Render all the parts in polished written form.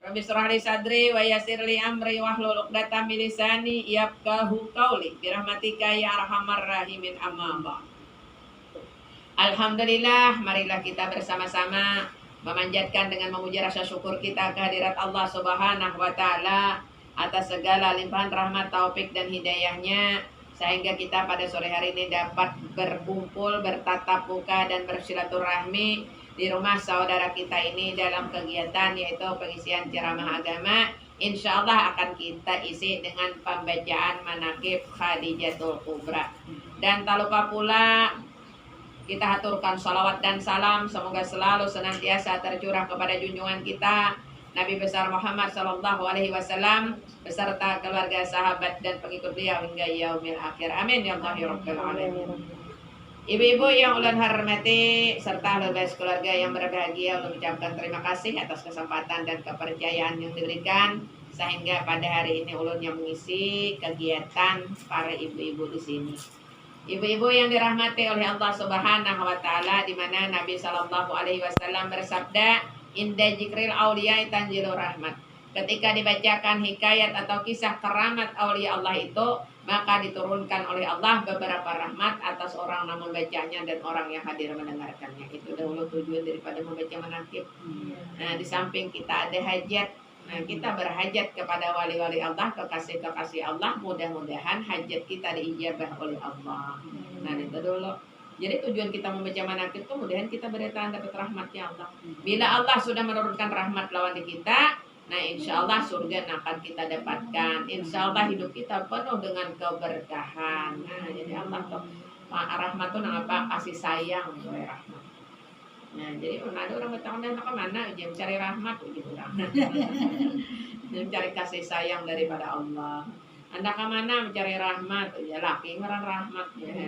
Rabbi shrah li sadri wa yassir li amri wahlul 'uqdatam min lisani yafqahu qawli. Birahmatika ya arhamar rahimin, amma ba'd. Alhamdulillah, marilah kita bersama-sama memanjatkan dengan memuji rasa syukur kita kehadirat Allah Subhanahu wa taala atas segala limpahan rahmat, taufik dan hidayahnya, sehingga kita pada sore hari ini dapat berkumpul, bertatap muka dan bersilaturahmi di rumah saudara kita ini dalam kegiatan yaitu pengisian ceramah agama. Insya Allah akan kita isi dengan pembacaan manaqib Khadijatul Kubra. Dan tak lupa pula kita haturkan salawat dan salam semoga selalu senantiasa tercurah kepada junjungan kita Nabi besar Muhammad sallallahu alaihi wasallam beserta keluarga, sahabat dan pengikut beliau hingga yaumil akhir. Amin ya Allah ya rabbal alamin. Ibu-ibu yang ulun hormati serta lebas keluarga yang berbahagia, ulun ucapkan terima kasih atas kesempatan dan kepercayaan yang diberikan sehingga pada hari ini ulun yang mengisi kegiatan para ibu-ibu di sini. Ibu-ibu yang dirahmati oleh Allah Subhanahu wa taala, di mana Nabi sallallahu alaihi wasallam bersabda, "Inda jikril auliya tanzilur rahmat." Ketika dibacakan hikayat atau kisah keramat aulia Allah itu, maka diturunkan oleh Allah beberapa rahmat atas orang yang membacanya dan orang yang hadir mendengarkannya. Itu dahulu tujuan daripada membaca manaqib. Nah, di samping kita ada hajat, nah, kita berhajat kepada wali-wali Allah, kekasih-kekasih Allah, mudah-mudahan hajat kita diijabah oleh Allah. Nah, itu dulu. Jadi tujuan kita membaca manaqib itu mudahan kita bertahan dapat rahmatnya Allah. Bila Allah sudah menurunkan rahmat lawan di kita, nah insya Allah surga akan kita dapatkan. Insya Allah hidup kita penuh dengan keberkahan. Nah, jadi Allah tuh rahmat tuh apa? Kasih sayang oleh rahmat. Nah, jadi ada orang bertanya ke mana, dia mencari rahmat gitu lah. Dia mencari kasih sayang daripada Allah. Anda ke mana mencari rahmat? Ya laki ngeran rahmat ya.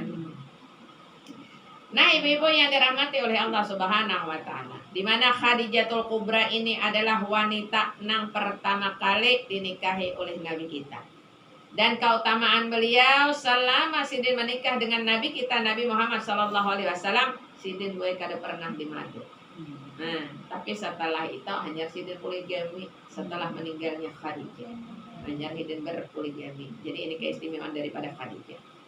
Nah, ibu-ibu yang dirahmati oleh Allah Subhanahu wa taala, di mana Khadijatul Kubra ini adalah wanita yang pertama kali dinikahi oleh Nabi kita. Dan keutamaan beliau selama Sidin menikah dengan Nabi kita Nabi Muhammad sallallahu alaihi wasallam, Sidin gue kada pernah dimadu. Nah, tapi setelah itu hanya Sidin poligami setelah meninggalnya Khadijah. Hanya Sidin berpoligami. Jadi ini keistimewaan daripada Khadijah.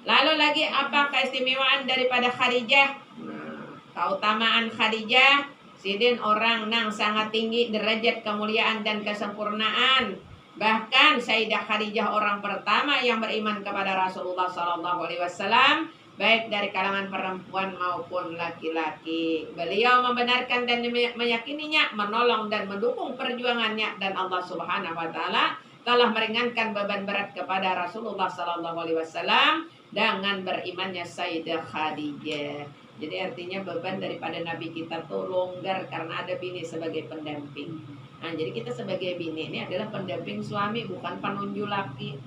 Lalu lagi apa keistimewaan daripada Khadijah? Nah, keutamaan Khadijah, Sidin orang yang sangat tinggi derajat kemuliaan dan kesempurnaan. Bahkan Sayyidah Khadijah orang pertama yang beriman kepada Rasulullah sallallahu alaihi wasallam, baik dari kalangan perempuan maupun laki-laki. Beliau membenarkan dan meyakininya, menolong dan mendukung perjuangannya, dan Allah Subhanahu wa taala telah meringankan beban berat kepada Rasulullah sallallahu alaihi wasallam dengan berimannya Sayyidah Khadijah. Jadi artinya beban daripada Nabi kita tuh longgar karena ada bini sebagai pendamping. Nah, jadi kita sebagai bini ini adalah pendamping suami, bukan penunjul laki.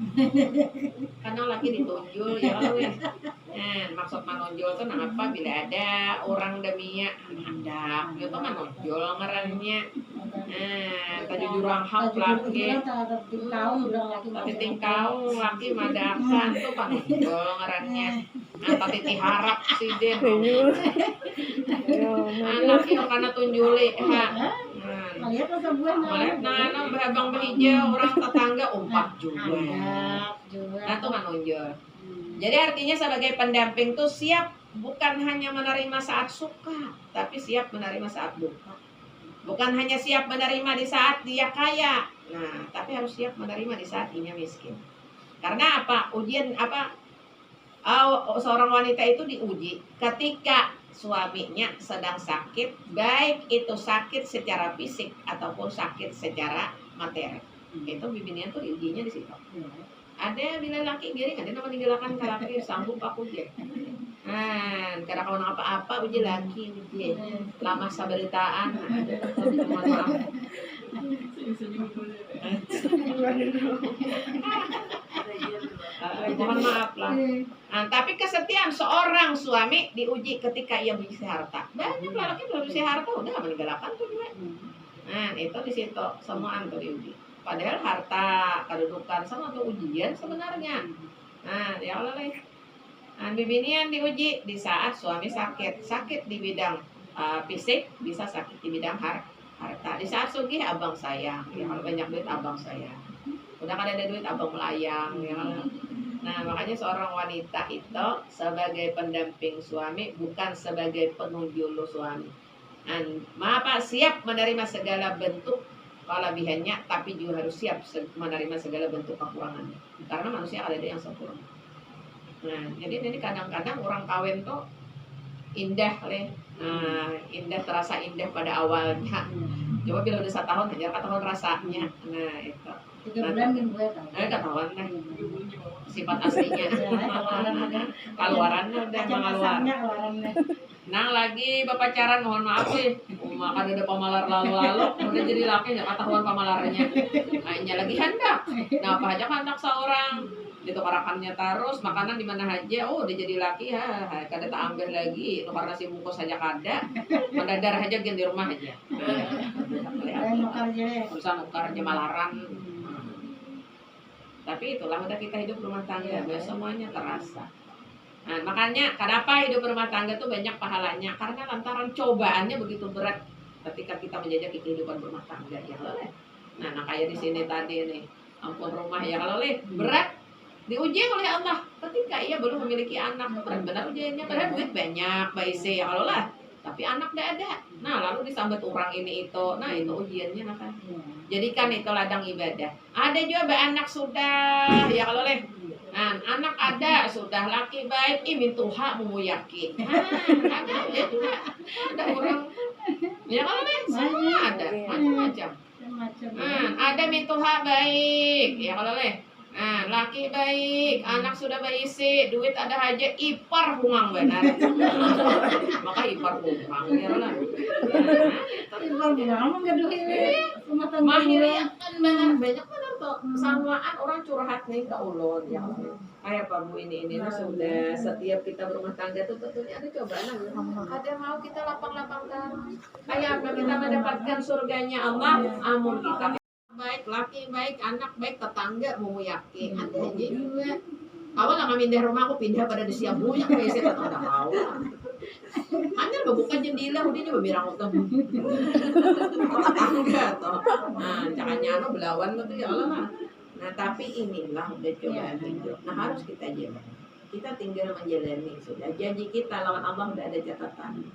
Karena laki ditunjul ya Allah. Nah, maksud menonjol itu apa? Bila ada orang demia hendak itu menonjol ngarannya. Nah, tadi jurang hak laki. Tapi tingkau laki madakan tuh menonjol ngarannya. Nah, tapi diharap sih deh. Anak yang karena tunjuli ha. Nah, berabang berhijau orang tetangga umpat juga. Nah, itu menonjol. Jadi artinya sebagai pendamping tuh siap bukan hanya menerima saat suka, tapi siap menerima saat duka. Bukan hanya siap menerima di saat dia kaya, nah tapi harus siap menerima di saat dia miskin. Karena apa? Ujian apa? Seorang wanita itu diuji ketika suaminya sedang sakit, baik itu sakit secara fisik ataupun sakit secara materi. Itu bibinian tuh diujinya di situ. Ada bila laki giring, ada nama meninggalkan laki sanggup aku dia. Nah, karena kalau apa-apa uji laki uji lama sabaritaan. Mohon maaf. Mohon maaf lah. Nah, tapi kesetiaan seorang suami diuji ketika ia berisi harta. Banyak laki berisi harta udah meninggalkan tuh juga. Nah, itu di situ semua antu diuji. Padahal harta, kedudukan sama tuh ujian sebenarnya. Nah, ya Allah lah. Nah, bibinian diuji di saat suami sakit di bidang fisik, bisa sakit di bidang harta. Di saat sugih abang sayang, ya kalau banyak duit abang sayang. Udah kan ada duit abang melayang, ya kan? Nah makanya seorang wanita itu sebagai pendamping suami bukan sebagai penunjulu suami. Apa siap menerima segala bentuk kelebihannya, tapi juga harus siap menerima segala bentuk kekurangannya. Karena manusia ada yang sempurna. Nah jadi ini kadang-kadang orang kawin tuh indah indah, terasa indah pada awalnya. Coba bila udah 1 tahun aja ketahuan rasanya. Nah itu 3 bulan kan gue tahu. Ketahuan kan sifat aslinya. Keluarannya udah mengeluar. Nah lagi berpacaran mohon maaf sih, makan ada pamalar lalu-lalu udah jadi laki nggak ketahuan pamalarnya. Nah lagi hendak. Nah apa aja hendak seorang ditukarakannya terus makanan di mana aja, udah jadi laki ya kada tak ambil lagi karena si bungkus saja kada mendadak aja gen di rumah aja bisa nukar aja malaran. Tapi itulah udah kita hidup rumah tangga semuanya terasa. Nah makanya kenapa hidup rumah tangga tuh banyak pahalanya, karena lantaran cobaannya begitu berat ketika kita menjajaki kehidupan rumah tangga ya kalau nah kayak di sini tadi nih ampun rumah ya kalau berat diuji oleh Allah ketika ia belum memiliki anak. Benar-benar ujiannya, padahal duit banyak baise ya kalau lah, tapi anak tidak ada. Nah lalu disambut orang ini itu, nah itu ujiannya kan. Jadikan itu ladang ibadah. Ada juga anak sudah ya kalau nah, anak ada sudah laki baik ini tuha memuyaki. Ada orang ya kalau semua ada macam-macam. Ada mintuha baik ya kalau nah, laki baik, anak sudah baisi, duit ada aja, ipar humang benar. Maka ipar humang ya lah. Ipar humang enggak duit. Mahir kan banyak benar tuh. Samaan orang curhat nih ke ulun ya. Kayak Pak Bu ini sudah setiap kita berumah tangga tuh tentunya ada cobaan. Ada mau kita lapang-lapangkan. Kayak apa kita mendapatkan surganya Allah, amun kita baik, laki baik, anak baik, tetangga mau yakin ada aja juga. Awal nggak pindah rumah aku pindah pada di siap buyak kayak saya tak tahu awal. Hanya bukan jendela, udah nyoba birang utang. Tetangga toh. Nah, caranya anu belawan tuh ya Allah. Nah tapi inilah udah cobaan hidup. Nah harus kita jalani. Kita tinggal menjalani sudah. Janji kita lawan Allah udah ada catatan.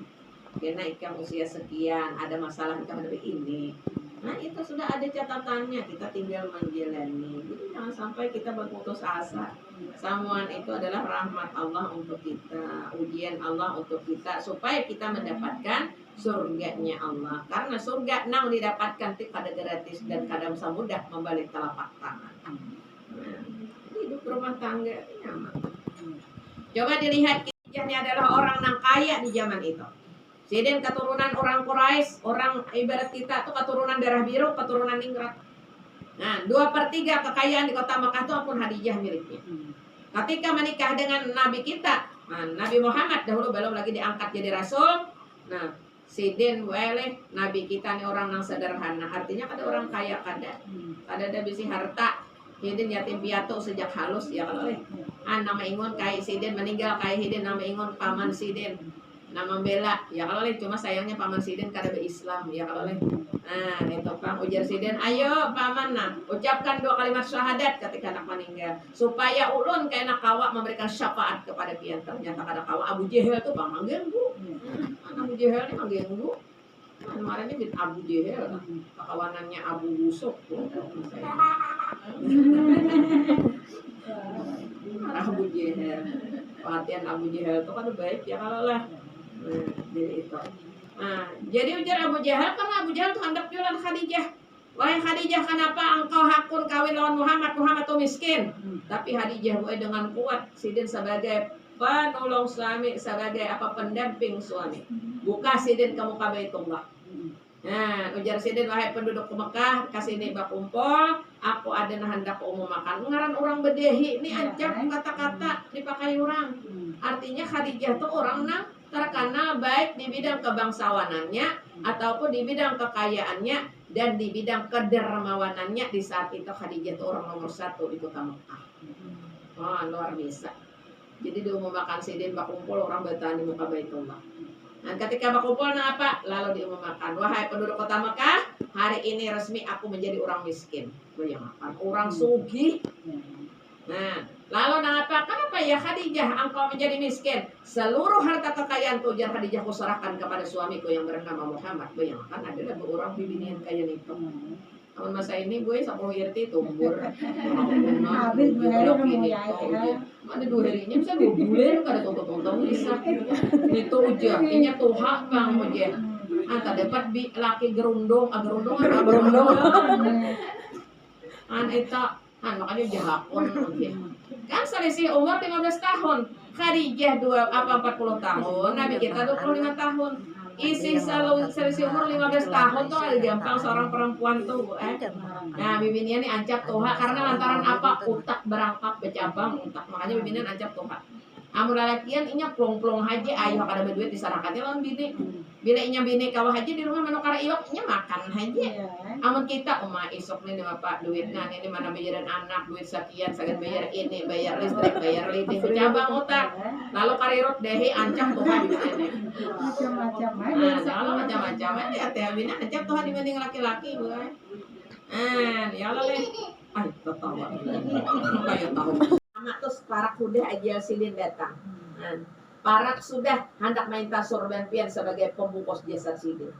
Karena ikan usia sekian ada masalah ikan dari ini. Nah itu sudah ada catatannya, kita tinggal menjalani. Jadi jangan sampai kita berputus asa. Samuan itu adalah rahmat Allah untuk kita, ujian Allah untuk kita, supaya kita mendapatkan surganya Allah. Karena surga nang didapatkan kada gratis dan kada mudah membalik telapak tangan. Nah, hidup rumah tangga nyaman. Coba dilihat kisahnya adalah orang yang kaya di zaman itu. Siden keturunan orang Quraisy, orang ibarat kita tuh keturunan darah biru, keturunan ningrat. Nah, 2/3 kekayaan di kota Mekah itu pun Khadijah miliknya. Ketika menikah dengan Nabi kita, Nabi Muhammad dahulu belum lagi diangkat jadi Rasul. Nah, Siden weleh Nabi kita nih orang yang sederhana. Artinya ada orang kaya kada ada bisi harta. Siden yatim piatu sejak halus ya kalau nama ingon kai Siden meninggal kai Siden nama ingon paman Siden. Nama bela ya kalau cuma sayangnya paman Siden kada berislam ya kalau nah itu pang ujar Siden ayo paman nah ucapkan 2 kalimat syahadat ketika anak meninggal supaya ulun kayak nak kawa memberikan syafaat kepada pian. Ternyata kada kawa Abu Jahal tuh bang manggenggu Abu Jahal ini manggenggu kemarinnya bin Abu Jahal kawanannya Abu Busuk Abu Jahal perhatian Abu Jahal itu kan baik ya kalau lah. Jadi itu. Nah, jadi ujar Abu Jahal karena Abu Jahal tuh hendak jualan Khadijah. Wahai Khadijah, kenapa engkau hakun kawin lawan Muhammad? Muhammad tuh miskin. Tapi Khadijah dengan kuat Sidin sebagai penolong suami, sebagai apa pendamping suami. Buka Sidin ke muka Baitullah. Nah, ujar Sidin wahai penduduk Mekah, kasih nih kumpul, aku ada hendak umum makan. Ngaran orang bedehi ini aja kata-kata dipakai orang. Artinya Khadijah tuh orang nang terkenal baik di bidang kebangsawanannya ataupun di bidang kekayaannya dan di bidang kedermawanannya. Di saat itu Khadijah itu orang nomor 1 di kota Mekah. Luar biasa. Jadi diumumkan Sidin bakumpul orang bertahan di muka Baitullah. Dan ketika berkumpul nah apa? Lalu diumumkan, wahai penduduk kota Mekah, hari ini resmi aku menjadi orang miskin. Bayangkan, orang sugih. Nah, lalu apa? Kenapa ya Khadijah engkau menjadi miskin? Seluruh harta kekayaanku ujar Khadijah kuserahkan kepada suamiku yang bernama Muhammad. Bayangkan adalah orang bibinian kaya itu. Namun masa ini gue sama Irti tumbur. Habis gue hari mau ya. Ada 2 harinya bisa 2 bulan kada tonton bisa. Itu uja, inya tuha bang uja. Anta dapat bi laki gerundong, gerundong apa gerundong. Eta makanya jahapon uja. Kan selisih umur 15 tahun. Khadijah 40 tahun, Nabi kita 25 tahun. Isi selalu selisih umur 15 tahun tuh ada gampang seorang perempuan tuh. Nah, bibinian ini ancap tuha karena lantaran apa? Utak berangkap bercabang utak. Makanya bibinian ancap tuha. Amun lalakian inya plong-plong haji ayo kada berduit disarakannya lawan bini. Bila inya bini kawah haji di rumah menukar iwak inya makan haji. Amun kita isok nih bapak duit nah ini mana bayaran anak duit sekian sagan bayar ini bayar listrik bayar lidik bercabang utak. Lalu karirut dehi ancap tuha bibinian. Macam-macam Kalau macam-macam ya teh bini ancap tuha dibanding laki-laki bukan. Ya Allah leh. Ketawa. Kayak tahu. Terus parak sudah ajal silin datang. Parak sudah hendak minta sorban pian sebagai pembungkus jasad silin.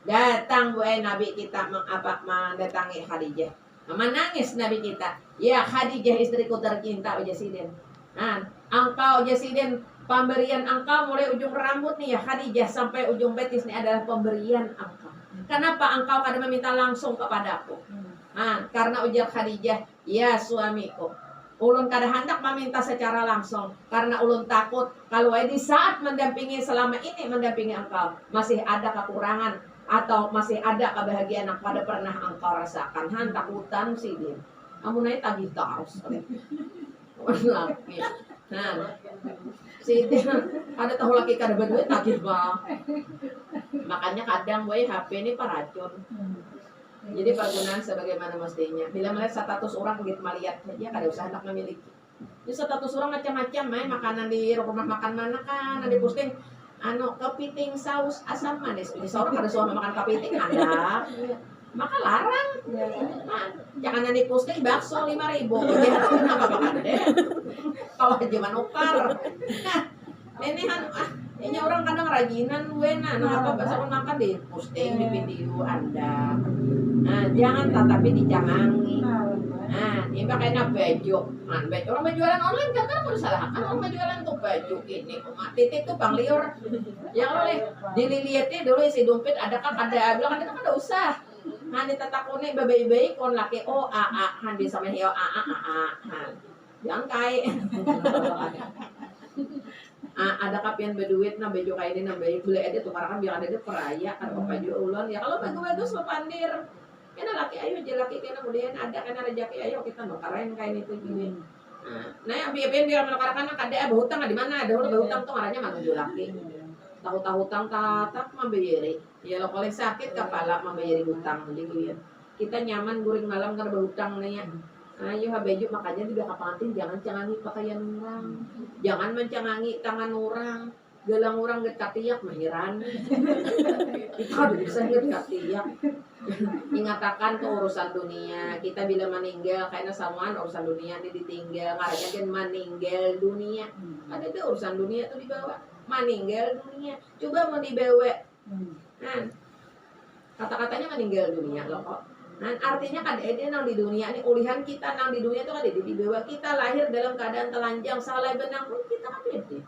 Datang Nabi kita mendatangi Khadijah. Menangis Nabi kita. Ya Khadijah istriku tercinta uja silin. Engkau uja silin pemberian engkau mulai ujung rambut nih ya Khadijah sampai ujung betis nih adalah pemberian engkau. Kenapa engkau kada meminta langsung kepadaku? Karena ujar Khadijah, ya suamiku. Ulun kada hendak meminta secara langsung karena ulun takut kalau di saat mendampingi selama ini mendampingi engkau masih ada kekurangan atau masih ada kebahagiaan yang pada pernah engkau rasakan. Takutan sih dia. Amun naik tagih terus. Si dia ada tahu laki kada berduit tagih bang. Makanya kadang HP ini paracun. Jadi penggunaan sebagaimana mestinya. Bila melihat status orang begitu melihat dia kada usah hendak memiliki. Di status orang macam-macam, makanan di rumah makan mana kan ada posting kepiting saus asam manis. Jadi seorang kada suka makan kepiting ada. Maka larang. Jangan ada posting bakso 5.000. Jangan apa-apa deh. Kalau zaman ukar. Ini orang kadang rajinan apa bahasa makan di posting di video Anda. Jangan tetapi dijangangi. Ini pakainya baju. Orang berjualan online kan mau disalahkan orang berjualan tuh baju ini. Titik tuh bang liur. Yang oleh dililihatnya dulu isi dompet adakah ada bilang ada usah. Ditakuni bayi-bayi kon laki bisa mah jangan kai. Ada kapian berduit baju kayak ini baju gula ada tukarakan biar ada peraya kan baju ulun ya kalau bagus pandir kena laki ayo laki kena kemudian ada kena rezeki ayo kita nukarin kayak itu gini. Yang biar menukarkan ada berhutang di mana ada berhutang tuh arahnya mana laki tahu hutang tatap membayari ya lo kalau sakit kepala membayari hutang jadi kita nyaman guring malam karena berhutang nih ya. Ayo baju makanya juga kapantin jangan cengangi pakaian orang. Jangan mencengangi tangan orang. Gelang orang gekatiak mahiran. Itu ada bisa gekatiak. Ingatakan ke urusan dunia. Kita bila meninggal karena samaan urusan dunia ini ditinggal. Ngaranya kan meninggal dunia. Ada ke urusan dunia tuh dibawa. Meninggal dunia. Coba mau dibawa. Kata-katanya meninggal dunia loh kok. Artinya kan dia nang di dunia ini ulihan kita nang di dunia itu kan di bawah kita lahir dalam keadaan telanjang salah benang pun kita kan beda.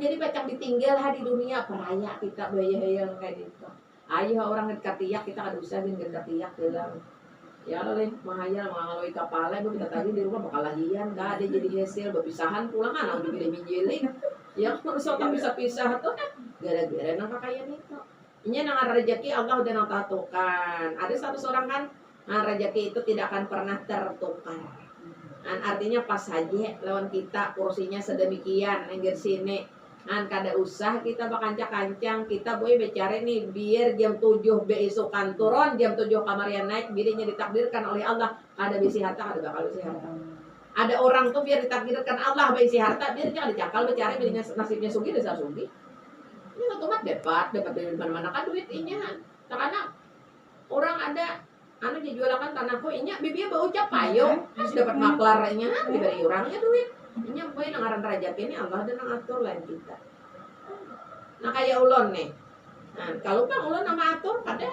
Jadi pacang ditinggal di dunia peraya kita bayang kayak gitu. Ayo orang ngekatiak kita kan usah ngekatiak dalam. Ya oleh mahayal mengalui kapal itu kita tadi di rumah bakal lahian gak ada jadi hasil berpisahan pulang udah gile-giling. Ya harus tak bisa-pisah tuh gara-gara nang pakaian itu. Ini nang rezeki Allah udah nang tatukan. Ada satu orang kan rezeki itu tidak akan pernah tertukar. Artinya pas saja lawan kita kursinya sedemikian nengger sini. Kada usah kita bakancang-kancang kita boleh bicara nih biar jam 7 besokan turun jam 7 kamarian naik birinya ditakdirkan oleh Allah kada bisi harta kada bakal bisi harta. Ada orang tuh biar ditakdirkan Allah bisi harta biar jangan dicakal bicara birinya nasibnya sugi desa sugi. Ini otomatis dapat dari mana-mana kan duit inya. Karena orang ada anu dijualakan tanahku inya bibia bau ucap payo terus dapat maklarnya diberi orangnya duit inya boy nangaran derajat ini Allah dan ngatur lain kita. Nah kayak ulon nih. Nah, kalau bang ulon nama atur ada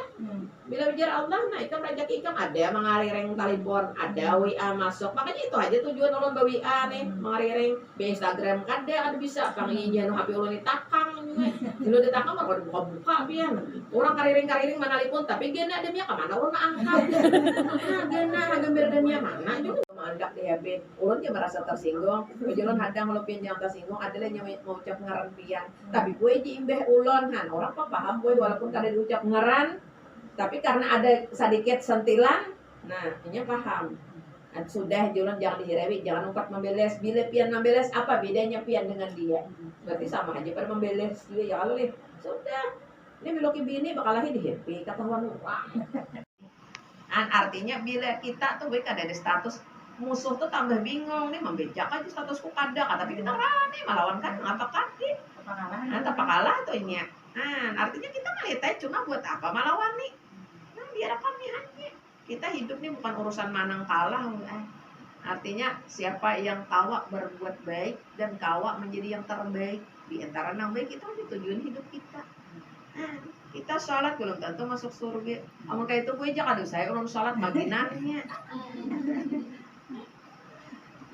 bila bicara Allah, nah ikam rajak ikam ada mengarireng telepon, ada WA masuk. Makanya itu aja tujuan ulun bawa WA nih, mengarireng di Instagram ada bisa. Kang izin HP ulun ditakang, lu ditakang mah kalau buka-buka biar. Orang kariring manalipun, tapi gena ada mia kemana ulun angkat. Nah gena gembir demia mana juga mengandak di HP. Ulun dia merasa tersinggung. Ulun hadang lebih yang tersinggung adalah yang mau ucap ngaran pian. Tapi gue jiimbeh ulun kan orang apa paham gue walaupun kada diucap ngaran. Tapi karena ada sedikit sentilan, nah ini paham. Nah, sudah jualan jangan dihirewi, jangan umpat membeles. Bila pian membeles, apa bedanya pian dengan dia? Berarti sama aja pada membeles juga ya kalau nih. Sudah, ini beloki bini bakal lagi dihappy, ketahuan orang. Artinya bila kita tuh baik ada di status musuh tuh tambah bingung nih membejak aja statusku kada, tapi kita rani melawan kan ngapa kaki? Nah, apa kalah tuh ini. Nah, artinya kita ngeliatnya cuma buat apa melawan nih? Biar kami hanya kita hidup ini bukan urusan menang kalah. Artinya siapa yang kawa berbuat baik dan kawa menjadi yang terbaik di antara yang baik itu tujuan hidup kita. Nah, kita sholat belum tentu masuk surga. Amun kayak itu gue jangan saya belum sholat maginannya.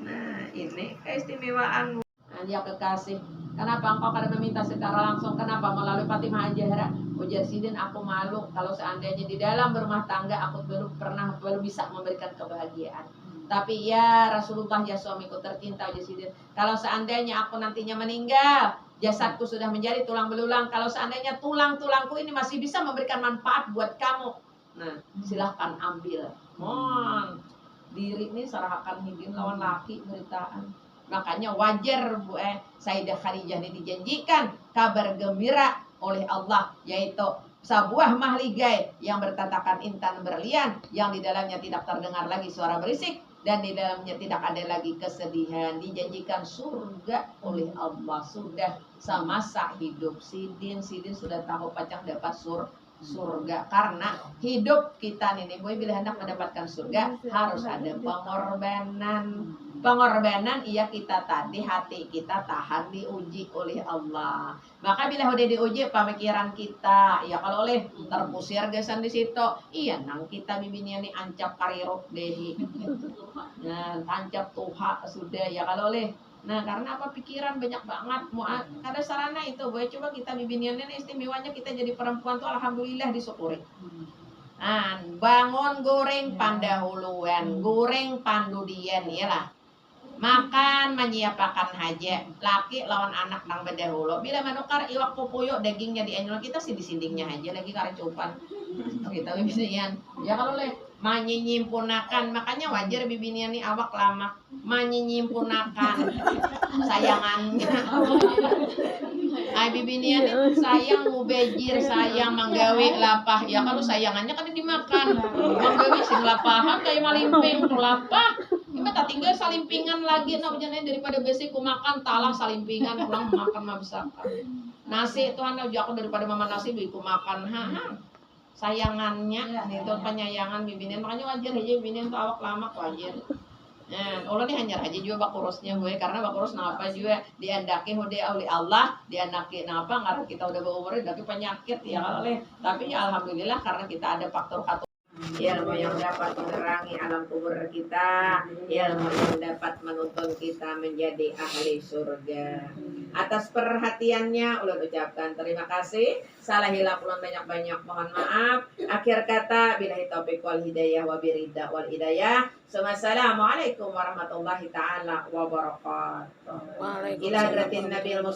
Nah ini keistimewaan. Ya kekasih, kenapa engkau kadang meminta secara langsung? Kenapa melalui Fatimah Ajahra? Ujar Sidin, aku malu kalau seandainya di dalam berumah tangga aku belum bisa memberikan kebahagiaan. Tapi ya Rasulullah ya suamiku tercinta, ujar Sidin, kalau seandainya aku nantinya meninggal, jasadku sudah menjadi tulang belulang. Kalau seandainya tulang-tulangku ini masih bisa memberikan manfaat buat kamu, nah silahkan ambil. Diri ini sarahakan hidin lawan laki beritaan. Makanya wajar Bu Sayyidah Khadijah ini dijanjikan kabar gembira oleh Allah, yaitu sebuah mahligai yang bertatakan intan berlian, yang di dalamnya tidak terdengar lagi suara berisik dan di dalamnya tidak ada lagi kesedihan. Dijanjikan surga oleh Allah. Sudah semasa hidup Sidin sudah tahu pacang dapat surga, karena hidup kita nih boy bila hendak mendapatkan surga harus ada pengorbanan. Iya kita tadi hati kita tahan diuji oleh Allah. Maka bila udah diuji pemikiran kita, ya kalau oleh terpusir gesan di situ, iya nang kita bibinian nih ancap karirok dehi, nah ancap tuha sudah ya kalau oleh. Nah karena apa pikiran banyak banget mau ada sarana itu boy coba kita bibiniannya istimewanya kita jadi perempuan tuh alhamdulillah disyukuri. Bangun goreng pandahuluan, goreng pandudian ya lah. Makan menyiapkan haja laki lawan anak nang bedahulu bila manukar iwak pupuyuk dagingnya dianyol kita sih disindingnya aja lagi karecupan kita bibinian ya kalau leh menyimpunakan. Makanya wajar bibinian nih awak lama menyimpunakan sayangannya. Bibinian sayang mubejir, sayang manggawi lapah. Ya kalau sayangannya kan dimakan. Manggawi sing lapahan kayak malimping tuh lapah. Ini tak tinggal salimpingan lagi namanya daripada besi ku makan talah salimpingan pulang makan mah bisa. Nasi Tuhan aku daripada mama nasi biku makan sayangannya itu penyayangan bibinian. Makanya wajar aja bibinian tuh awak lama wajar. Nah, Allah nih hanya aja juga bakurusnya gue karena bakurus napa juga diandaki oleh Allah, diandaki napa karena kita udah berumur dari penyakit ya oleh. Tapi ya alhamdulillah karena kita ada faktor ilmu yang dapat menerangi alam kubur kita, ilmu yang dapat menuntun kita menjadi ahli surga. Atas perhatiannya ulun ucapkan terima kasih. Salah hilap ulun banyak-banyak mohon maaf. Akhir kata billahi taufiq wal hidayah wa birida wal hidayah. Assalamualaikum warahmatullahi taala wabarakatuh. Ila hadratin Nabil